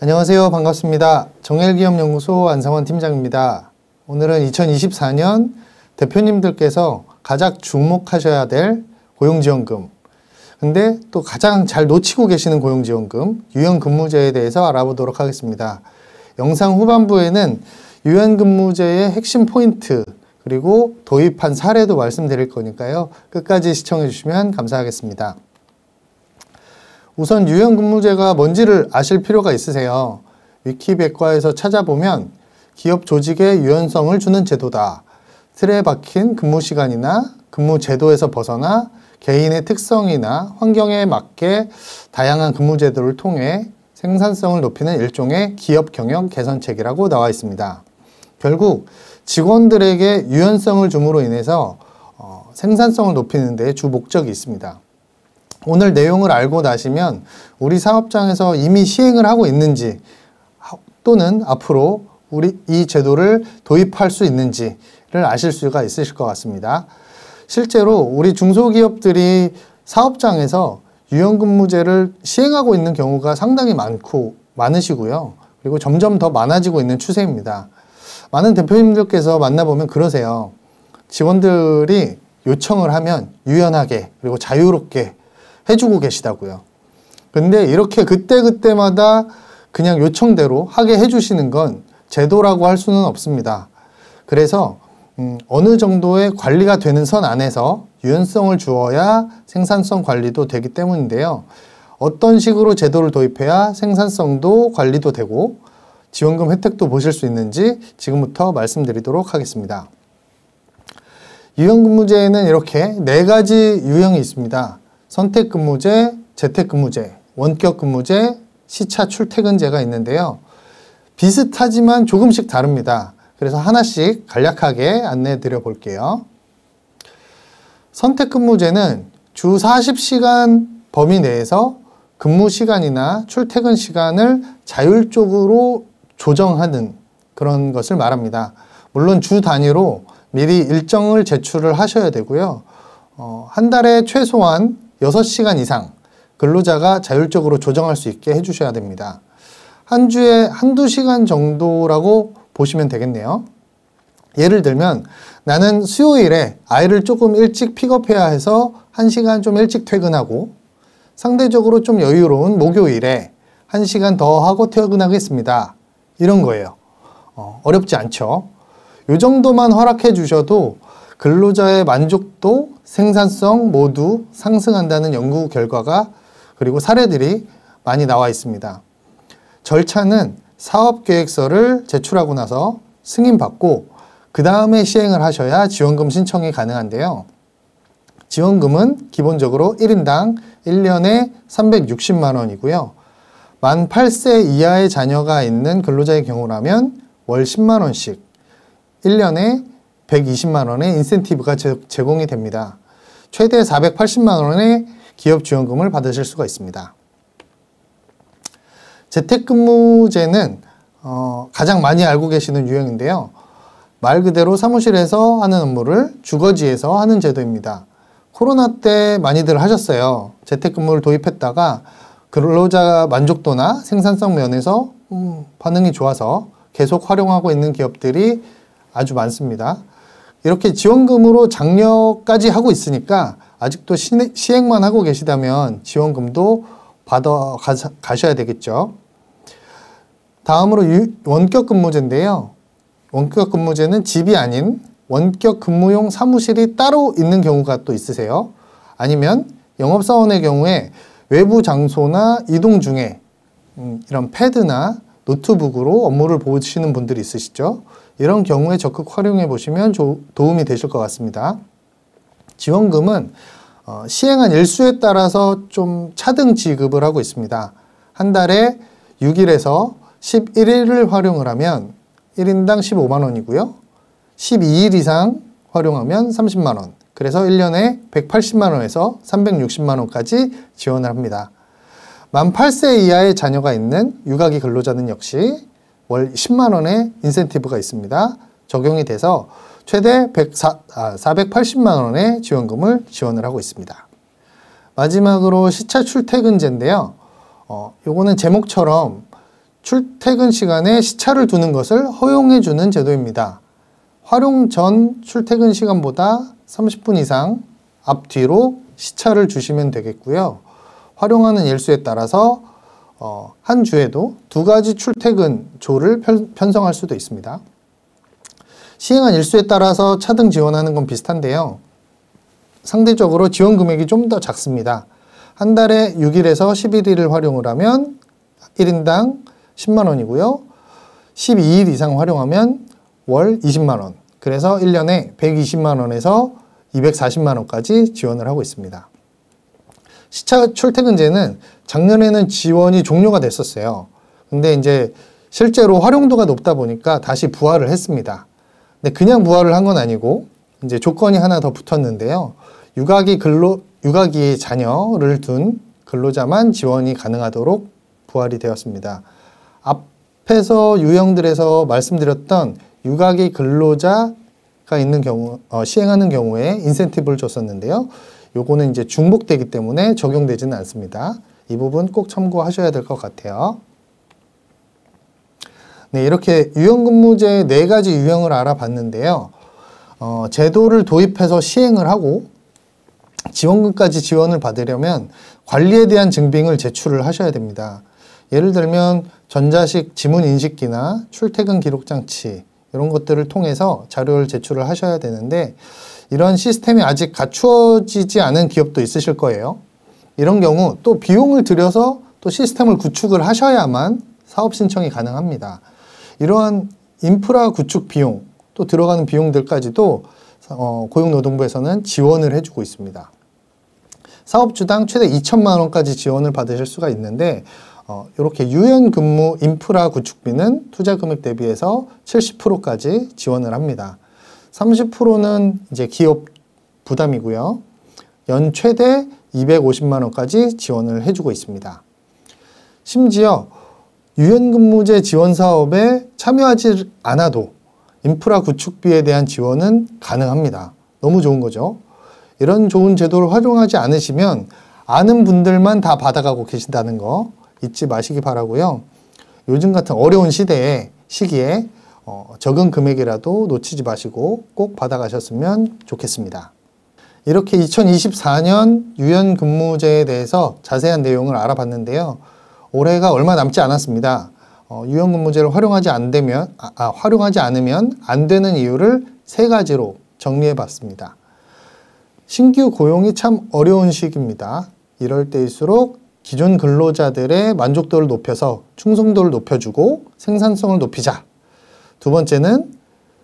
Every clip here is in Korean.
안녕하세요. 반갑습니다. 정헬기업연구소 안상원 팀장입니다. 오늘은 2024년 대표님들께서 가장 주목하셔야 될 고용지원금, 근데 또 가장 잘 놓치고 계시는 고용지원금, 유연근무제에 대해서 알아보도록 하겠습니다. 영상 후반부에는 유연근무제의 핵심 포인트, 그리고 도입한 사례도 말씀드릴 거니까요. 끝까지 시청해 주시면 감사하겠습니다. 우선 유연근무제가 뭔지를 아실 필요가 있으세요. 위키백과에서 찾아보면 기업 조직에 유연성을 주는 제도다. 틀에 박힌 근무시간이나 근무 제도에서 벗어나 개인의 특성이나 환경에 맞게 다양한 근무 제도를 통해 생산성을 높이는 일종의 기업 경영 개선책이라고 나와 있습니다. 결국 직원들에게 유연성을 줌으로 인해서 생산성을 높이는 데 주 목적이 있습니다. 오늘 내용을 알고 나시면 우리 사업장에서 이미 시행을 하고 있는지 또는 앞으로 이 제도를 도입할 수 있는지를 아실 수가 있으실 것 같습니다. 실제로 우리 중소기업들이 사업장에서 유연근무제를 시행하고 있는 경우가 상당히 많으시고요. 그리고 점점 더 많아지고 있는 추세입니다. 많은 대표님들께서 만나보면 그러세요. 직원들이 요청을 하면 유연하게 그리고 자유롭게 해주고 계시다고요. 근데 이렇게 그때그때마다 그냥 요청대로 하게 해주시는 건 제도라고 할 수는 없습니다. 그래서 어느 정도의 관리가 되는 선 안에서 유연성을 주어야 생산성 관리도 되기 때문인데요. 어떤 식으로 제도를 도입해야 생산성도 관리도 되고 지원금 혜택도 보실 수 있는지 지금부터 말씀드리도록 하겠습니다. 유연근무제에는 이렇게 4가지 유형이 있습니다. 선택근무제, 재택근무제, 원격근무제, 시차 출퇴근제가 있는데요. 비슷하지만 조금씩 다릅니다. 그래서 하나씩 간략하게 안내해 드려 볼게요. 선택근무제는 주 40시간 범위 내에서 근무 시간이나 출퇴근 시간을 자율적으로 조정하는 그런 것을 말합니다. 물론 주 단위로 미리 일정을 제출을 하셔야 되고요. 한 달에 최소한 6시간 이상 근로자가 자율적으로 조정할 수 있게 해주셔야 됩니다. 한 주에 한두 시간 정도라고 보시면 되겠네요. 예를 들면 나는 수요일에 아이를 조금 일찍 픽업해야 해서 1시간 좀 일찍 퇴근하고 상대적으로 좀 여유로운 목요일에 1시간 더 하고 퇴근하겠습니다. 이런 거예요. 어렵지 않죠? 이 정도만 허락해 주셔도 근로자의 만족도, 생산성 모두 상승한다는 연구 결과가 그리고 사례들이 많이 나와 있습니다. 절차는 사업계획서를 제출하고 나서 승인받고 그 다음에 시행을 하셔야 지원금 신청이 가능한데요. 지원금은 기본적으로 1인당 1년에 360만 원이고요. 만 8세 이하의 자녀가 있는 근로자의 경우라면 월 10만 원씩 1년에 120만 원의 인센티브가 제공이 됩니다. 최대 480만 원의 기업 지원금을 받으실 수가 있습니다. 재택근무제는 가장 많이 알고 계시는 유형인데요. 말 그대로 사무실에서 하는 업무를 주거지에서 하는 제도입니다. 코로나 때 많이들 하셨어요. 재택근무를 도입했다가 근로자 만족도나 생산성 면에서 반응이 좋아서 계속 활용하고 있는 기업들이 아주 많습니다. 이렇게 지원금으로 장려까지 하고 있으니까 아직도 시행만 하고 계시다면 지원금도 받아 가셔야 되겠죠. 다음으로 원격 근무제인데요. 원격 근무제는 집이 아닌 원격 근무용 사무실이 따로 있는 경우가 또 있으세요. 아니면 영업사원의 경우에 외부 장소나 이동 중에 이런 패드나 노트북으로 업무를 보시는 분들이 있으시죠. 이런 경우에 적극 활용해 보시면 도움이 되실 것 같습니다. 지원금은 시행한 일수에 따라서 좀 차등 지급을 하고 있습니다. 한 달에 6일에서 11일을 활용을 하면 1인당 15만 원이고요. 12일 이상 활용하면 30만 원. 그래서 1년에 180만 원에서 360만 원까지 지원을 합니다. 만 8세 이하의 자녀가 있는 육아기 근로자는 역시 월 10만 원의 인센티브가 있습니다. 적용이 돼서 최대 480만 원의 지원금을 지원을 하고 있습니다. 마지막으로 시차 출퇴근제인데요. 요거는 제목처럼 출퇴근 시간에 시차를 두는 것을 허용해주는 제도입니다. 활용 전 출퇴근 시간보다 30분 이상 앞뒤로 시차를 주시면 되겠고요. 활용하는 일수에 따라서 한 주에도 2가지 출퇴근 조를 편성할 수도 있습니다. 시행한 일수에 따라서 차등 지원하는 건 비슷한데요. 상대적으로 지원 금액이 좀 더 작습니다. 한 달에 6일에서 11일을 활용을 하면 1인당 10만 원이고요. 12일 이상 활용하면 월 20만 원. 그래서 1년에 120만 원에서 240만 원까지 지원을 하고 있습니다. 시차 출퇴근제는 작년에는 지원이 종료가 됐었어요. 근데 이제 실제로 활용도가 높다 보니까 다시 부활을 했습니다. 근데 그냥 부활을 한 건 아니고 이제 조건이 하나 더 붙었는데요. 육아기의 자녀를 둔 근로자만 지원이 가능하도록 부활이 되었습니다. 앞에서 유형들에서 말씀드렸던 육아기 근로자가 있는 경우, 시행하는 경우에 인센티브를 줬었는데요. 요거는 이제 중복되기 때문에 적용되지는 않습니다. 이 부분 꼭 참고하셔야 될 것 같아요. 네, 이렇게 유연근무제 4가지 유형을 알아봤는데요. 제도를 도입해서 시행을 하고 지원금까지 지원을 받으려면 관리에 대한 증빙을 제출을 하셔야 됩니다. 예를 들면 전자식 지문 인식기나 출퇴근 기록 장치 이런 것들을 통해서 자료를 제출을 하셔야 되는데 이런 시스템이 아직 갖추어지지 않은 기업도 있으실 거예요. 이런 경우 또 비용을 들여서 또 시스템을 구축을 하셔야만 사업 신청이 가능합니다. 이러한 인프라 구축 비용, 또 들어가는 비용들까지도 고용노동부에서는 지원을 해주고 있습니다. 사업주당 최대 2천만 원까지 지원을 받으실 수가 있는데 이렇게 유연근무 인프라 구축비는 투자금액 대비해서 70%까지 지원을 합니다. 30%는 이제 기업 부담이고요. 연 최대 250만 원까지 지원을 해주고 있습니다. 심지어 유연근무제 지원 사업에 참여하지 않아도 인프라 구축비에 대한 지원은 가능합니다. 너무 좋은 거죠. 이런 좋은 제도를 활용하지 않으시면 아는 분들만 다 받아가고 계신다는 거 잊지 마시기 바라고요. 요즘 같은 어려운 시기에 적은 금액이라도 놓치지 마시고 꼭 받아가셨으면 좋겠습니다. 이렇게 2024년 유연근무제에 대해서 자세한 내용을 알아봤는데요. 올해가 얼마 남지 않았습니다. 유연근무제를 활용하지 않으면 안 되는 이유를 3가지로 정리해 봤습니다. 신규 고용이 참 어려운 시기입니다. 이럴 때일수록 기존 근로자들의 만족도를 높여서 충성도를 높여주고 생산성을 높이자. 두 번째는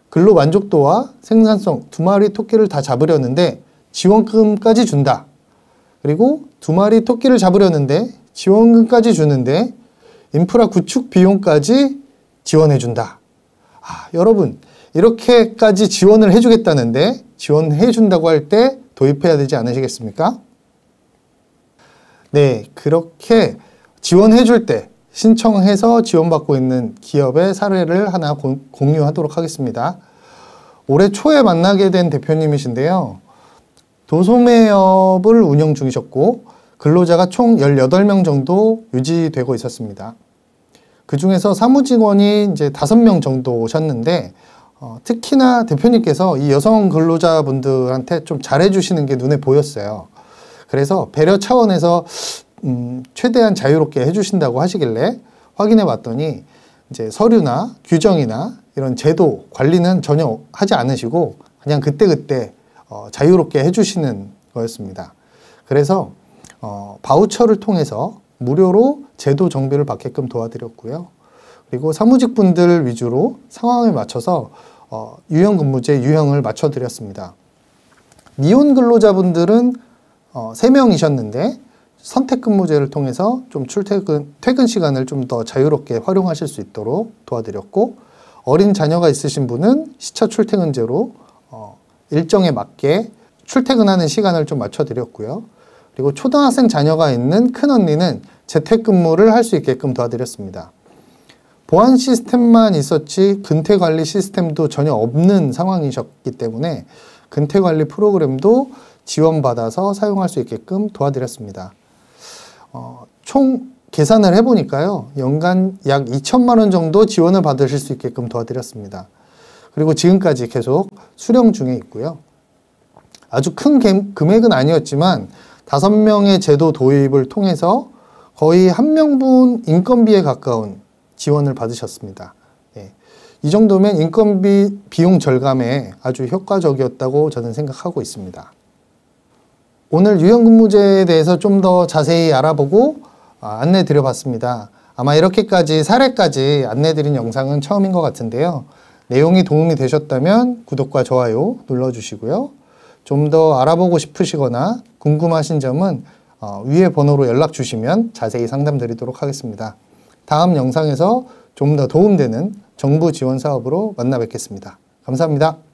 근로 만족도와 생산성 2마리 토끼를 다 잡으려는데 지원금까지 준다. 그리고 2마리 토끼를 잡으려는데 지원금까지 주는데 인프라 구축 비용까지 지원해준다. 여러분 이렇게까지 지원을 해주겠다는데 지원해준다고 할 때 도입해야 되지 않으시겠습니까? 네, 그렇게 지원해줄 때 신청해서 지원받고 있는 기업의 사례를 하나 공유하도록 하겠습니다. 올해 초에 만나게 된 대표님이신데요. 도소매업을 운영 중이셨고 근로자가 총 18명 정도 유지되고 있었습니다. 그 중에서 사무직원이 이제 5명 정도 오셨는데 특히나 대표님께서 이 여성 근로자분들한테 좀 잘해주시는 게 눈에 보였어요. 그래서 배려 차원에서 최대한 자유롭게 해주신다고 하시길래 확인해 봤더니 이제 서류나 규정이나 이런 제도 관리는 전혀 하지 않으시고 그냥 그때그때 자유롭게 해주시는 거였습니다. 그래서 바우처를 통해서 무료로 제도 정비를 받게끔 도와드렸고요. 그리고 사무직분들 위주로 상황에 맞춰서 유연근무제 유형을 맞춰드렸습니다. 미혼 근로자분들은 3명이셨는데 선택근무제를 통해서 좀 퇴근 시간을 좀 더 자유롭게 활용하실 수 있도록 도와드렸고 어린 자녀가 있으신 분은 시차 출퇴근제로 일정에 맞게 출퇴근하는 시간을 좀 맞춰드렸고요. 그리고 초등학생 자녀가 있는 큰언니는 재택근무를 할 수 있게끔 도와드렸습니다. 보안 시스템만 있었지 근태관리 시스템도 전혀 없는 상황이셨기 때문에 근태관리 프로그램도 지원받아서 사용할 수 있게끔 도와드렸습니다. 총 계산을 해보니까요. 연간 약 2천만 원 정도 지원을 받으실 수 있게끔 도와드렸습니다. 그리고 지금까지 계속 수령 중에 있고요. 아주 큰 금액은 아니었지만 5명의 제도 도입을 통해서 거의 1명분 인건비에 가까운 지원을 받으셨습니다. 예. 이 정도면 인건비 비용 절감에 아주 효과적이었다고 저는 생각하고 있습니다. 오늘 유연근무제에 대해서 좀 더 자세히 알아보고 안내 드려봤습니다. 아마 이렇게까지 사례까지 안내 드린 영상은 처음인 것 같은데요. 내용이 도움이 되셨다면 구독과 좋아요 눌러주시고요. 좀 더 알아보고 싶으시거나 궁금하신 점은 위에 번호로 연락 주시면 자세히 상담 드리도록 하겠습니다. 다음 영상에서 좀 더 도움되는 정부 지원 사업으로 만나 뵙겠습니다. 감사합니다.